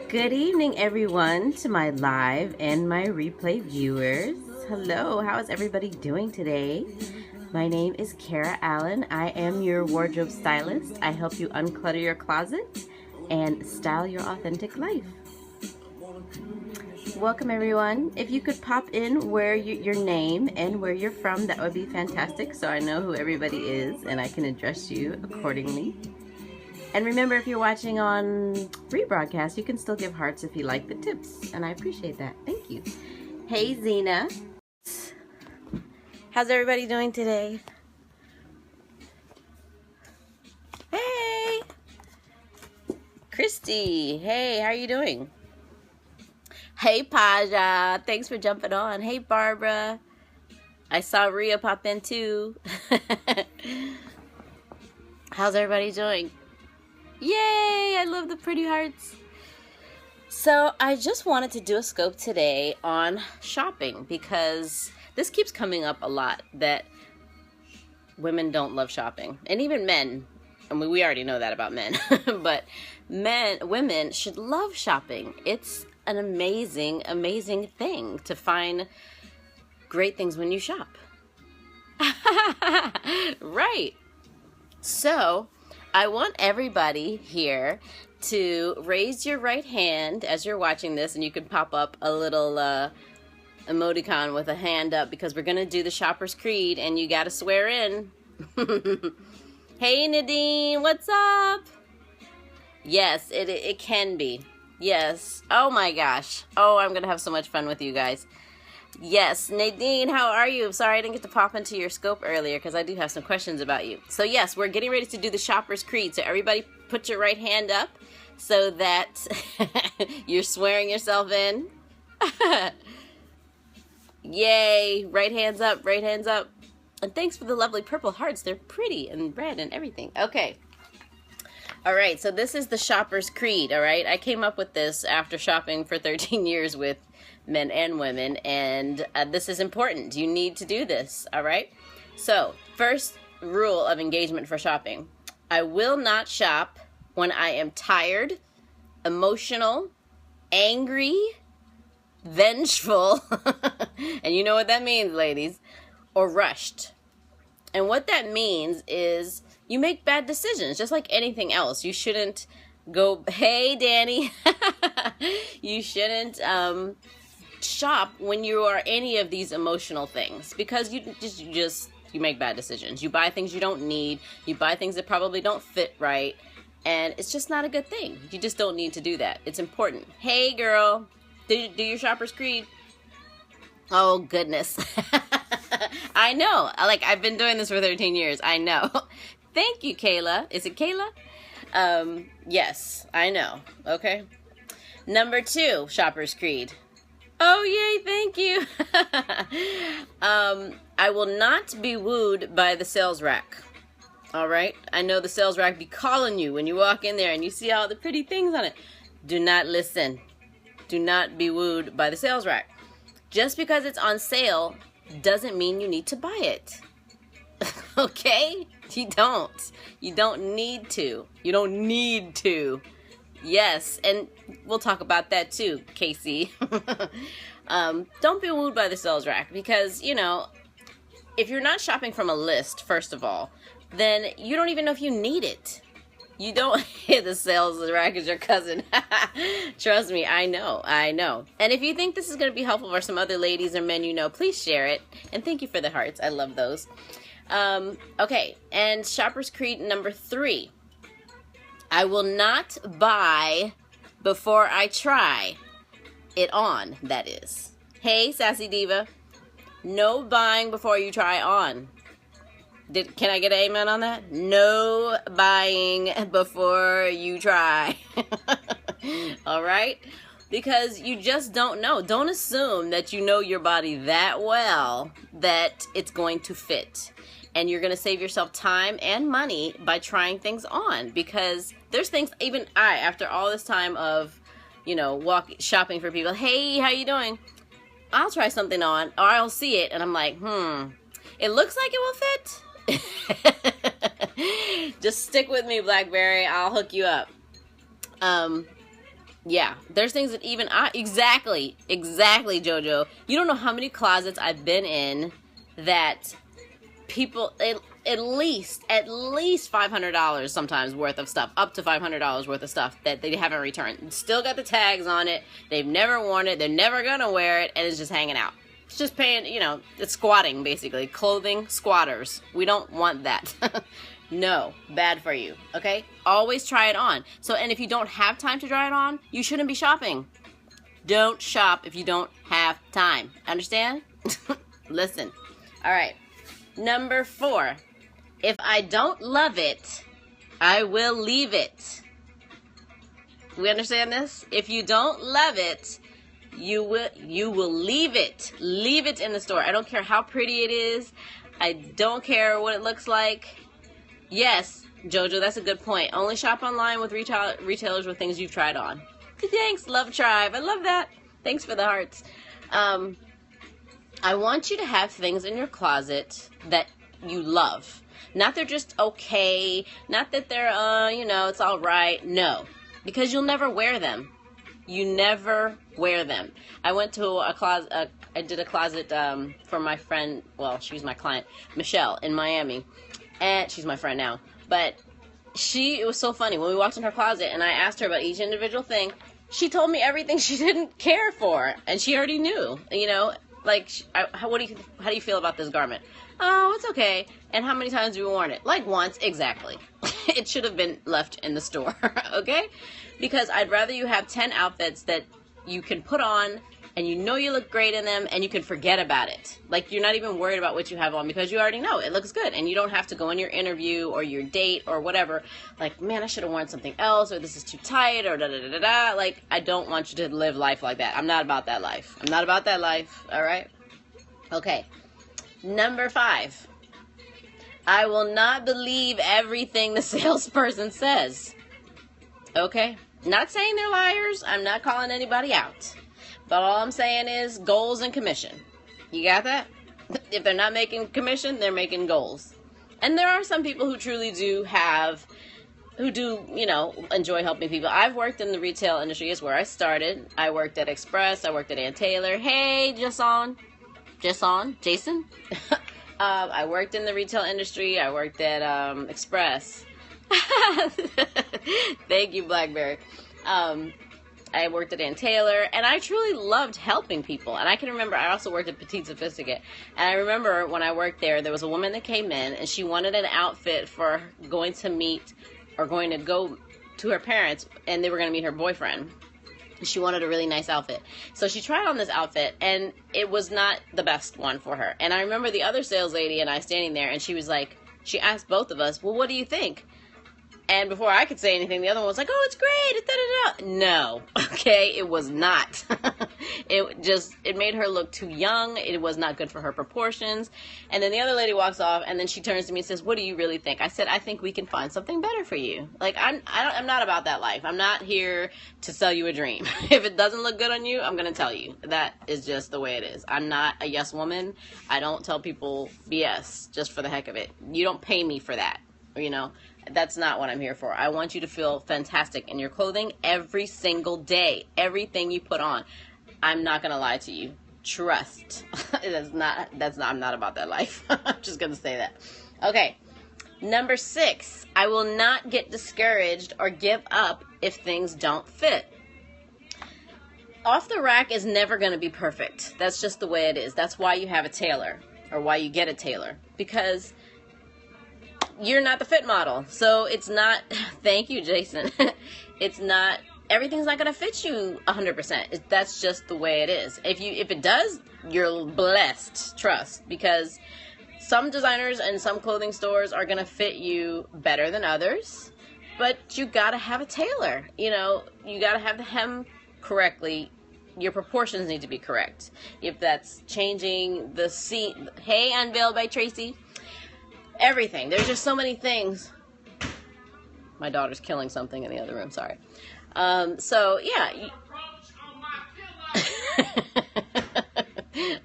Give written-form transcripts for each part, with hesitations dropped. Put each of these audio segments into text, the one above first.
Good evening, everyone, to my live and my replay viewers. Hello, how is everybody doing today? My name is Kara Allen. I am your wardrobe stylist. I help you unclutter your closet and style your authentic life. Welcome, everyone. If you could pop in where your name and where you're from, that would be fantastic, so I know who everybody is and I can address you accordingly. And remember, if you're watching on rebroadcast, you can still give hearts if you like the tips, and I appreciate that. Thank you. Hey, Zena. How's everybody doing today? Hey. Christy. Hey, how are you doing? Hey, Paja. Thanks for jumping on. Hey, Barbara. I saw Rhea pop in, too. How's everybody doing? Yay! I love the pretty hearts. So I just wanted to do a scope today on shopping because this keeps coming up a lot that women don't love shopping, and even men. I mean, we already know that about men, but women should love shopping. It's an amazing, amazing thing to find great things when you shop. Right. So I want everybody here to raise your right hand as you're watching this, and you can pop up a little emoticon with a hand up because we're going to do the Shopper's Creed, and you got to swear in. Hey, Nadine, what's up? Yes, it can be. Yes. Oh, my gosh. Oh, I'm going to have so much fun with you guys. Yes, Nadine, how are you? Sorry I didn't get to pop into your scope earlier because I do have some questions about you. So yes, we're getting ready to do the Shopper's Creed. So everybody put your right hand up so that you're swearing yourself in. Yay, right hands up, right hands up. And thanks for the lovely purple hearts. They're pretty and red and everything. Okay. All right, so this is the Shopper's Creed, all right? I came up with this after shopping for 13 years with men and women, and this is important. You need to do this, all right? So, first rule of engagement for shopping. I will not shop when I am tired, emotional, angry, vengeful, and you know what that means, ladies, or rushed. And what that means is you make bad decisions, just like anything else. You shouldn't go, hey, Danny. You shouldn't shop when you are any of these emotional things because you make bad decisions. You buy things you don't need. You buy things that probably don't fit right. And it's just not a good thing. You just don't need to do that. It's important. Hey, girl, did you do your Shopper's Creed? Oh, goodness. I know. I've been doing this for 13 years. I know. Thank you, Kayla. Is it Kayla? Yes, I know. Okay. Number 2, Shopper's Creed. Oh, yay, thank you. I will not be wooed by the sales rack. All right? I know the sales rack be calling you when you walk in there and you see all the pretty things on it. Do not listen. Do not be wooed by the sales rack. Just because it's on sale doesn't mean you need to buy it. Okay? You don't. You don't need to. You don't need to. Yes, and we'll talk about that too, Casey. Don't be wooed by the sales rack because, you know, if you're not shopping from a list, first of all, then you don't even know if you need it. You don't hit the sales rack as your cousin. Trust me, I know. And if you think this is going to be helpful for some other ladies or men you know, please share it. And thank you for the hearts. I love those. Okay, and Shopper's Creed number 3. I will not buy before I try it on, that is. Hey, Sassy Diva. No buying before you try on. Can I get an amen on that? No buying before you try. All right? Because you just don't know. Don't assume that you know your body that well that it's going to fit. And you're going to save yourself time and money by trying things on. Because there's things, even I, after all this time of, you know, shopping for people, hey, how you doing? I'll try something on, or I'll see it, and I'm like, it looks like it will fit. Just stick with me, Blackberry. I'll hook you up. Yeah, there's things that even I, exactly, Jojo. You don't know how many closets I've been in that people, at least $500 sometimes worth of stuff, up to $500 worth of stuff that they haven't returned. Still got the tags on it. They've never worn it. They're never gonna wear it, and it's just hanging out. It's just paying, it's squatting, basically. Clothing squatters. We don't want that. No, bad for you, okay? Always try it on. So, and if you don't have time to try it on, you shouldn't be shopping. Don't shop if you don't have time. Understand? Listen. All right. Number 4. If I don't love it, I will leave it. We understand this? If you don't love it, you will leave it. Leave it in the store. I don't care how pretty it is. I don't care what it looks like. Yes, Jojo, that's a good point. Only shop online with retailers with things you've tried on. Thanks, Love Tribe. I love that. Thanks for the hearts. I want you to have things in your closet that you love. Not they're just okay. Not that they're, it's all right. No, because you'll never wear them. You never wear them. I went to a closet. I did a closet for my friend. Well, she's my client, Michelle, in Miami. And she's my friend now. But it was so funny. When we walked in her closet and I asked her about each individual thing, she told me everything she didn't care for. And she already knew, like, how do you feel about this garment? Oh, it's okay. And how many times have you worn it? Like once, exactly. It should have been left in the store, okay? Because I'd rather you have 10 outfits that you can put on and you look great in them, and you can forget about it. Like, you're not even worried about what you have on because you already know it looks good, and you don't have to go in your interview or your date or whatever, like, man, I should have worn something else, or this is too tight, or da-da-da-da-da. Like, I don't want you to live life like that. I'm not about that life. I'm not about that life, all right? Okay. Number 5. I will not believe everything the salesperson says. Okay? Not saying they're liars. I'm not calling anybody out. But all I'm saying is goals and commission. You got that? If they're not making commission, they're making goals. And there are some people who truly do enjoy helping people. I've worked in the retail industry, is where I started. I worked at Express. I worked at Ann Taylor. Hey, Jason. I worked in the retail industry. I worked at Express. Thank you, Blackberry. I worked at Ann Taylor, and I truly loved helping people. And I can remember, I also worked at Petite Sophisticate. And I remember when I worked there was a woman that came in, and she wanted an outfit for going to go to her parents, and they were going to meet her boyfriend. She wanted a really nice outfit. So she tried on this outfit, and it was not the best one for her. And I remember the other sales lady and I standing there, and she asked both of us, well, what do you think? And before I could say anything, the other one was like, oh, it's great. Da-da-da. No. Okay, it was not. It made her look too young. It was not good for her proportions. And then the other lady walks off, and then she turns to me and says, what do you really think? I said, I think we can find something better for you. Like, I'm not about that life. I'm not here to sell you a dream. If it doesn't look good on you, I'm going to tell you. That is just the way it is. I'm not a yes woman. I don't tell people BS just for the heck of it. You don't pay me for that, That's not what I'm here for. I want you to feel fantastic in your clothing every single day. Everything you put on. I'm not going to lie to you. Trust. I'm not about that life. I'm just going to say that. Okay. Number 6. I will not get discouraged or give up if things don't fit. Off the rack is never going to be perfect. That's just the way it is. That's why you have a tailor, or why you get a tailor. Because you're not the fit model. So it's not, thank you, Jason. Everything's not going to fit you 100%. That's just the way it is. If it does, you're blessed, trust, because some designers and some clothing stores are going to fit you better than others, but you got to have a tailor. You got to have the hem correctly. Your proportions need to be correct. If that's changing the seam, hey, Unveiled by Tracy. Everything. There's just so many things. My daughter's killing something in the other room. Sorry. So, yeah.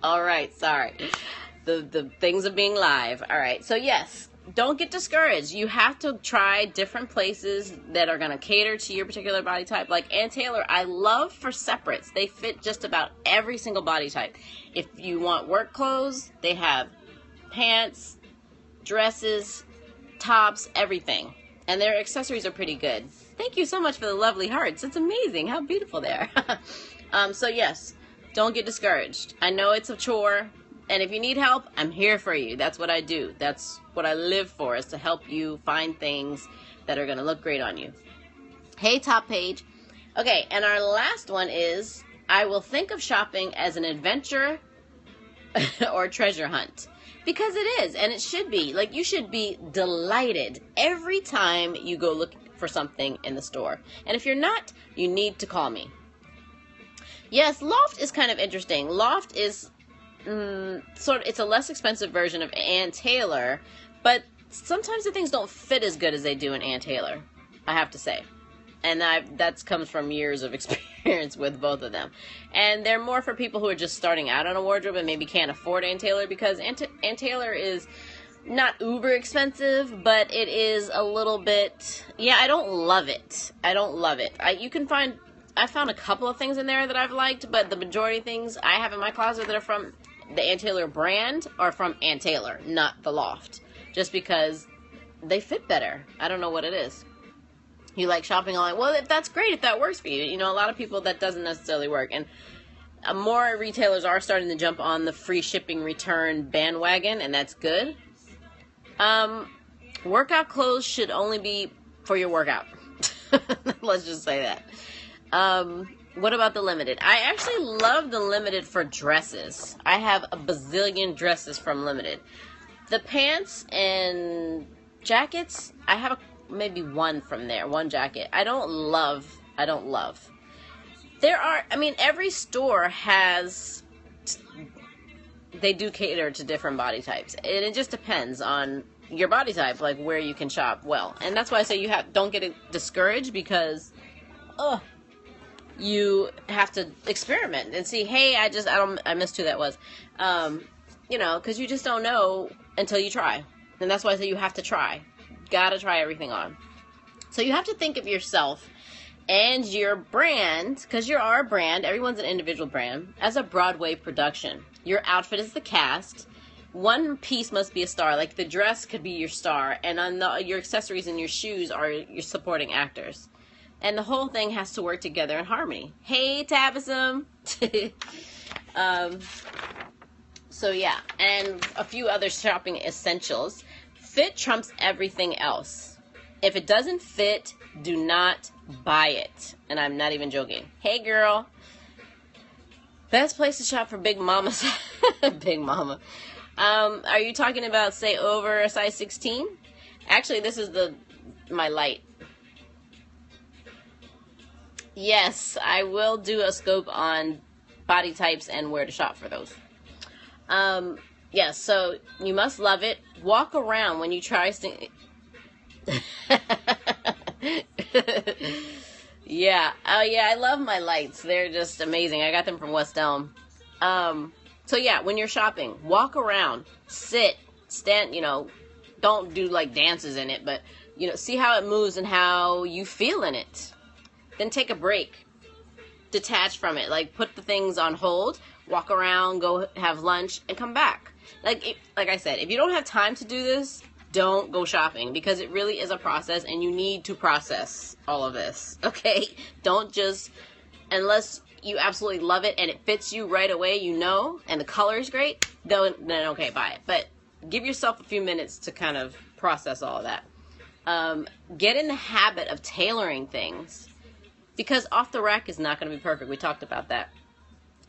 All right. Sorry. The things of being live. All right. So, yes. don't get discouraged. You have to try different places that are going to cater to your particular body type. Like Ann Taylor, I love for separates. They fit just about every single body type. If you want work clothes, they have pants, dresses, tops, everything. And their accessories are pretty good. Thank you so much for the lovely hearts. It's amazing how beautiful they are. So yes, don't get discouraged. I know it's a chore. And if you need help, I'm here for you. That's what I do. That's what I live for, is to help you find things that are going to look great on you. Hey, top page. Okay, and our last one is, I will think of shopping as an adventure or treasure hunt. Because it is, and it should be. Like, you should be delighted every time you go look for something in the store. And if you're not, you need to call me. Yes, Loft is kind of interesting. Loft is it's a less expensive version of Ann Taylor, but sometimes the things don't fit as good as they do in Ann Taylor, I have to say. And that comes from years of experience with both of them. And they're more for people who are just starting out on a wardrobe and maybe can't afford Ann Taylor, because Ann Taylor is not uber expensive, but it is a little bit, I don't love it. I found a couple of things in there that I've liked, but the majority of things I have in my closet that are from the Ann Taylor brand are from Ann Taylor, not the Loft. Just because they fit better. I don't know what it is. You like shopping online. Well, if that's great, if that works for you. You know, a lot of people, that doesn't necessarily work. And more retailers are starting to jump on the free shipping return bandwagon, and that's good. Workout clothes should only be for your workout. Let's just say that. What about the Limited? I actually love the Limited for dresses. I have a bazillion dresses from Limited. The pants and jackets, I have maybe one from there, one jacket. I don't love. Every store they do cater to different body types. And it just depends on your body type, like where you can shop well. And that's why I say don't get discouraged, because, you have to experiment and see, hey, I missed who that was. Because you just don't know until you try. And that's why I say you have to try. Gotta try everything on. So you have to think of yourself and your brand, because you are a brand, everyone's an individual brand, as a Broadway production. Your outfit is the cast. One piece must be a star. Like the dress could be your star, and your accessories and your shoes are your supporting actors. And the whole thing has to work together in harmony. Hey, Tabasum. So yeah, and a few other shopping essentials. Fit trumps everything else. If it doesn't fit, do not buy it. And I'm not even joking. Hey, girl. Best place to shop for Big Mamas. Big Mama. Are you talking about, say, over a size 16? Actually, this is my light. Yes, I will do a scope on body types and where to shop for those. Yes, so you must love it. Walk around when you try Yeah. Oh, yeah, I love my lights. They're just amazing. I got them from West Elm. So, yeah, when you're shopping, walk around, sit, stand, don't do, like, dances in it, but, see how it moves and how you feel in it. Then take a break. Detach from it. Like, put the things on hold, walk around, go have lunch, and come back. Like I said, if you don't have time to do this, don't go shopping, because it really is a process, and you need to process all of this, okay? Don't just, unless you absolutely love it and it fits you right away, and the color is great, then okay, buy it. But give yourself a few minutes to kind of process all of that. Get in the habit of tailoring things, because off the rack is not going to be perfect. We talked about that.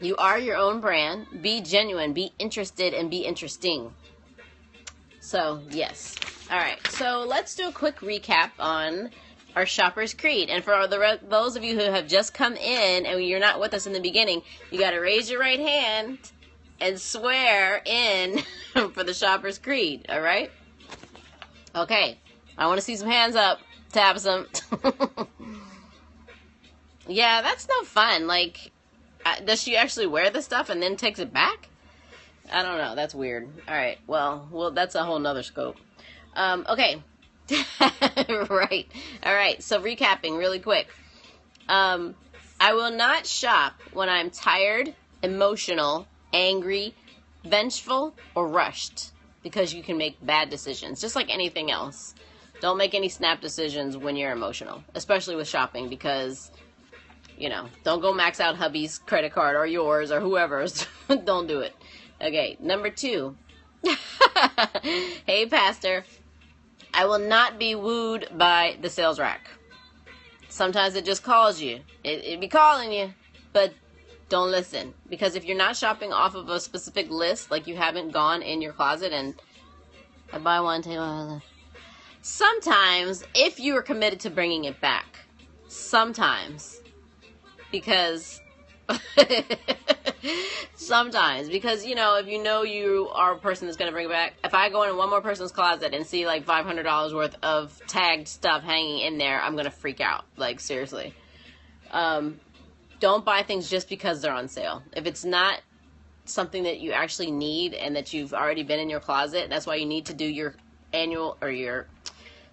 You are your own brand. Be genuine, be interested, and be interesting. So, yes. All right. So, let's do a quick recap on our Shopper's Creed. And for those of you who have just come in and you're not with us in the beginning, you got to raise your right hand and swear in for the Shopper's Creed. All right? Okay. I want to see some hands up. Tap some. Yeah, that's no fun. Like, does she actually wear the stuff and then takes it back? I don't know. That's weird. All right. Well, that's a whole nother scope. Okay. Right. All right. So recapping really quick. I will not shop when I'm tired, emotional, angry, vengeful, or rushed, because you can make bad decisions, just like anything else. Don't make any snap decisions when you're emotional, especially with shopping, because, you know, don't go max out hubby's credit card or yours or whoever's. Don't do it. Okay, number 2. Hey, Pastor. I will not be wooed by the sales rack. Sometimes it just calls you. It be calling you, but don't listen. Because if you're not shopping off of a specific list, like you haven't gone in your closet and I buy one, take one. Sometimes, if you are committed to bringing it back, sometimes, because sometimes, because, you know, if you know you are a person that's going to bring it back, if I go in one more person's closet and see like $500 worth of tagged stuff hanging in there, I'm going to freak out. Like, seriously. Don't buy things just because they're on sale. If it's not something that you actually need and that you've already been in your closet, that's why you need to do your annual or your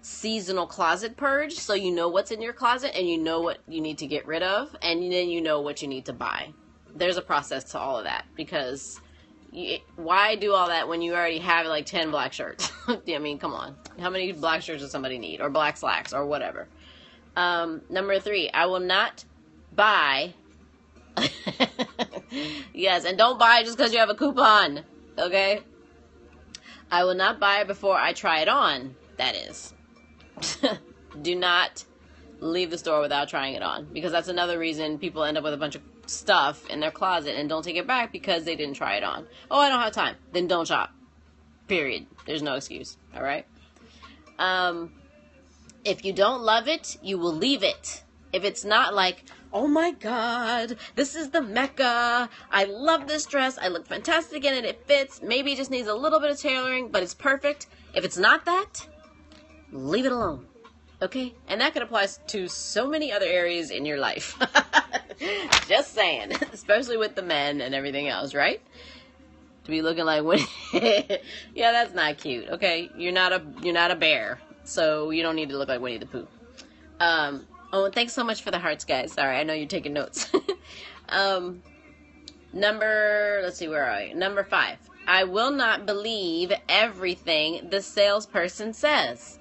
seasonal closet purge, so you know what's in your closet and you know what you need to get rid of, and then you know what you need to buy. There's a process to all of that, because why do all that when you already have like 10 black shirts? I mean, come on. How many black shirts does somebody need? Or black slacks or whatever. Number 3, I will not buy. Yes, and don't buy just because you have a coupon, okay? I will not buy before I try it on, that is. Do not leave the store without trying it on, because that's another reason people end up with a bunch of stuff in their closet and don't take it back because they didn't try it on. Oh, I don't have time. Then don't shop. Period. There's no excuse. All right? If you don't love it, you will leave it. If it's not like, oh my God, this is the Mecca. I love this dress. I look fantastic in it. It fits. Maybe it just needs a little bit of tailoring, but it's perfect. If it's not that, leave it alone. Okay? And that can apply to so many other areas in your life. Just saying. Especially with the men and everything else, right? To be looking like Winnie. Yeah, that's not cute. Okay? You're not a bear. So you don't need to look like Winnie the Pooh. Oh, thanks so much for the hearts, guys. Sorry, I know you're taking notes. Let's see, where are I? Number 5. I will not believe everything the salesperson says.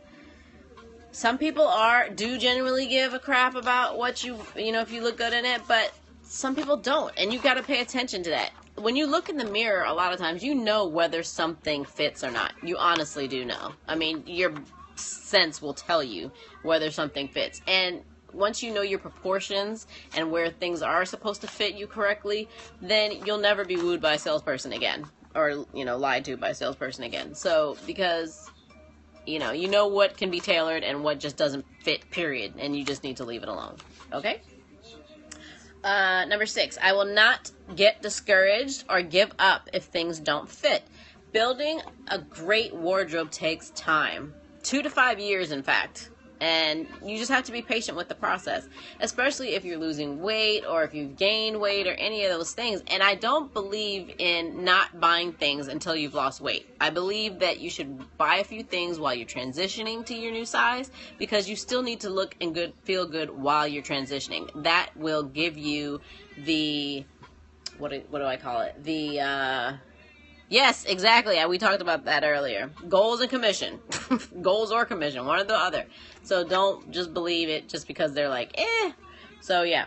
Some people do genuinely give a crap about what you know, if you look good in it, but some people don't, and you got to pay attention to that. When you look in the mirror, a lot of times, you know whether something fits or not. You honestly do know. I mean, your sense will tell you whether something fits. And once you know your proportions and where things are supposed to fit you correctly, then you'll never be wooed by a salesperson again, or, you know, lied to by a salesperson again. So, because you know what can be tailored and what just doesn't fit, period, and you just need to leave it alone. Okay? Number 6, I will not get discouraged or give up if things don't fit. Building a great wardrobe takes time. 2 to 5 years, in fact. And you just have to be patient with the process, especially if you're losing weight or if you've gained weight or any of those things. And I don't believe in not buying things until you've lost weight. I believe that you should buy a few things while you're transitioning to your new size, because you still need to look and feel good while you're transitioning. That will give you the, what do I call it? Yes, exactly. We talked about that earlier. Goals and commission. Goals or commission, one or the other. So don't just believe it just because they're like, eh. So yeah,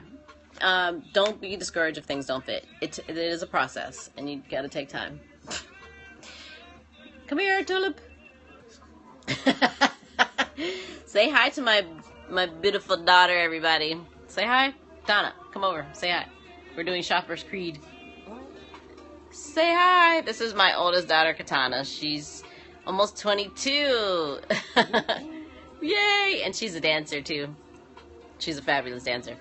don't be discouraged if things don't fit. It is a process, and you got to take time. Come here, Tulip. Say hi to my beautiful daughter, everybody. Say hi. Donna, come over. Say hi. We're doing Shopper's Creed. Say hi. This is my oldest daughter, Katana. She's almost 22. Yay! And she's a dancer, too. She's a fabulous dancer.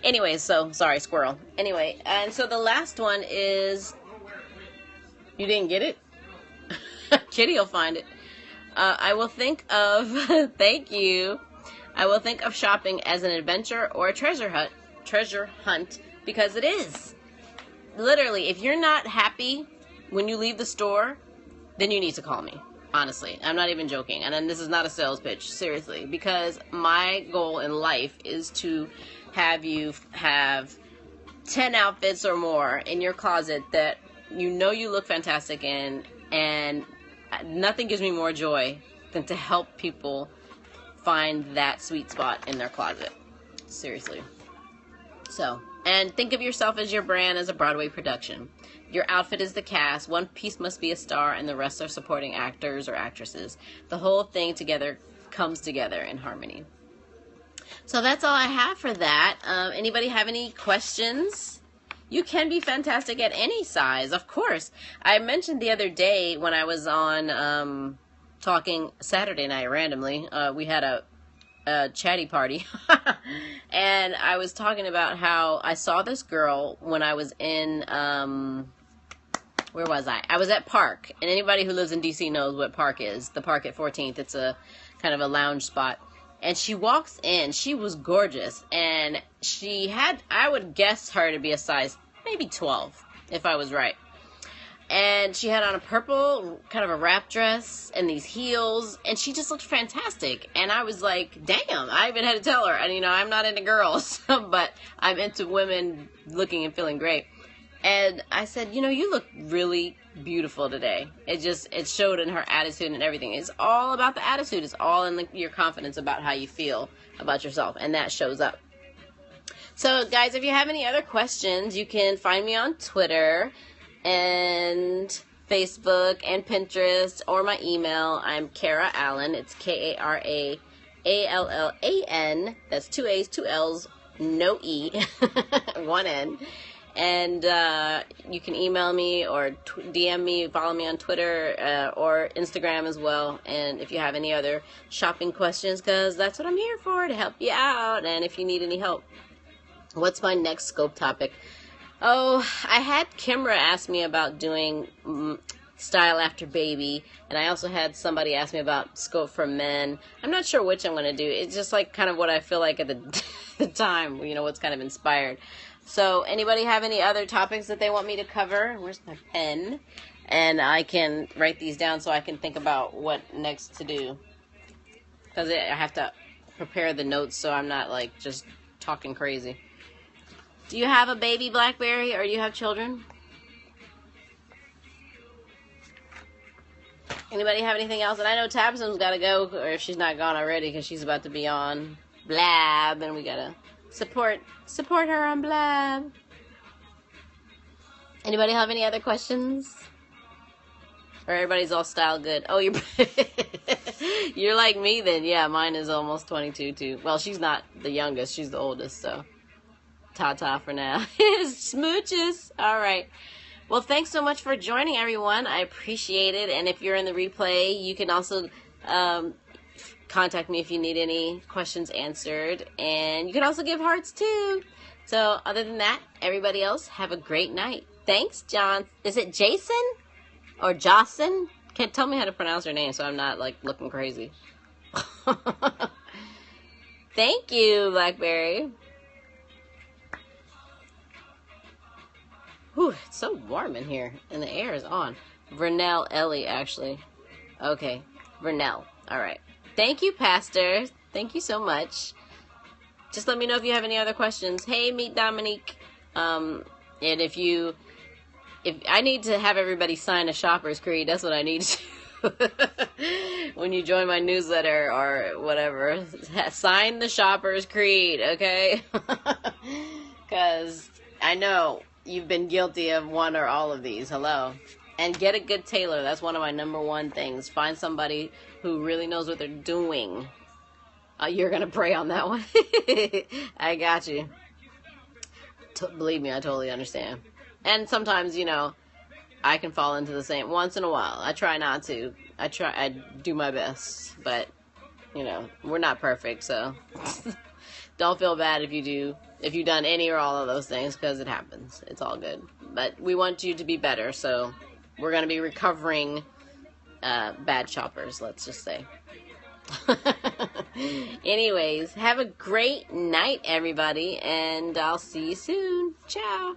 Anyway, so, sorry, squirrel. Anyway, and so the last one is, you didn't get it? Kitty will find it. I will think of, thank you. I will think of shopping as an adventure or a treasure hunt, because it is. Literally, if you're not happy when you leave the store, then you need to call me. Honestly, I'm not even joking. And then this is not a sales pitch, seriously, because my goal in life is to have you have 10 outfits or more in your closet that you know you look fantastic in, and nothing gives me more joy than to help people find that sweet spot in their closet. Seriously. So, and think of yourself as your brand as a Broadway production. Your outfit is the cast. One piece must be a star, and the rest are supporting actors or actresses. The whole thing together comes together in harmony. So that's all I have for that. Anybody have any questions? You can be fantastic at any size, of course. I mentioned the other day when I was on talking Saturday night randomly. We had a chatty party. And I was talking about how I saw this girl when I was in, where was I? I was at Park. And anybody who lives in DC knows what Park is. The Park at 14th. It's a kind of a lounge spot. And she walks in. She was gorgeous. And she had, I would guess her to be a size maybe 12, if I was right. And she had on a purple, kind of a wrap dress and these heels. And she just looked fantastic. And I was like, damn, I even had to tell her. And, you know, I'm not into girls, but I'm into women looking and feeling great. And I said, you know, you look really beautiful today. It showed in her attitude and everything. It's all about the attitude. It's all in your confidence about how you feel about yourself. And that shows up. So, guys, if you have any other questions, you can find me on Twitter and Facebook and Pinterest or my email. I'm Kara Allen. It's Karaaallan. That's 2 A's, 2 L's, no E, 1 N. And you can email me or DM me, follow me on Twitter or Instagram as well. And if you have any other shopping questions, because that's what I'm here for, to help you out. And if you need any help. What's my next scope topic? Oh, I had Kimra ask me about doing style after baby. And I also had somebody ask me about scope for men. I'm not sure which I'm going to do. It's just like kind of what I feel like at the time, you know, what's kind of inspired. So anybody have any other topics that they want me to cover? Where's my pen? And I can write these down so I can think about what next to do. Because I have to prepare the notes so I'm not like just talking crazy. Do you have a baby Blackberry or do you have children? Anybody have anything else? And I know Tabson's got to go, or if she's not gone already, because she's about to be on Blab, and we got to support her on Blab. Anybody have any other questions? Or everybody's all style good? Oh, you're like me then. Yeah, mine is almost 22 too. Well, she's not the youngest. She's the oldest, so ta-ta for now. Smooches. All right. Well, thanks so much for joining, everyone. I appreciate it. And if you're in the replay, you can also contact me if you need any questions answered. And you can also give hearts, too. So, other than that, everybody else, have a great night. Thanks, John. Is it Jason? Or Jocelyn? Can't tell me how to pronounce her name so I'm not, like, looking crazy. Thank you, Blackberry. Whew, it's so warm in here, and the air is on. Vernell Ellie, actually. Okay, Vernell. All right. Thank you, Pastor. Thank you so much. Just let me know if you have any other questions. Hey, meet Dominique. And if I need to have everybody sign a Shopper's Creed, that's what I need to do. When you join my newsletter or whatever, sign the Shopper's Creed, okay? Because I know you've been guilty of one or all of these. Hello. And get a good tailor. That's one of my #1 things. Find somebody who really knows what they're doing. You're going to pray on that one. I got you. Believe me, I totally understand. And sometimes, you know, I can fall into the same once in a while. I try not to. I do my best. But, you know, we're not perfect, so don't feel bad if you do. If you've done any or all of those things, because it happens. It's all good. But we want you to be better, so we're going to be recovering bad shoppers, let's just say. Anyways, have a great night, everybody, and I'll see you soon. Ciao.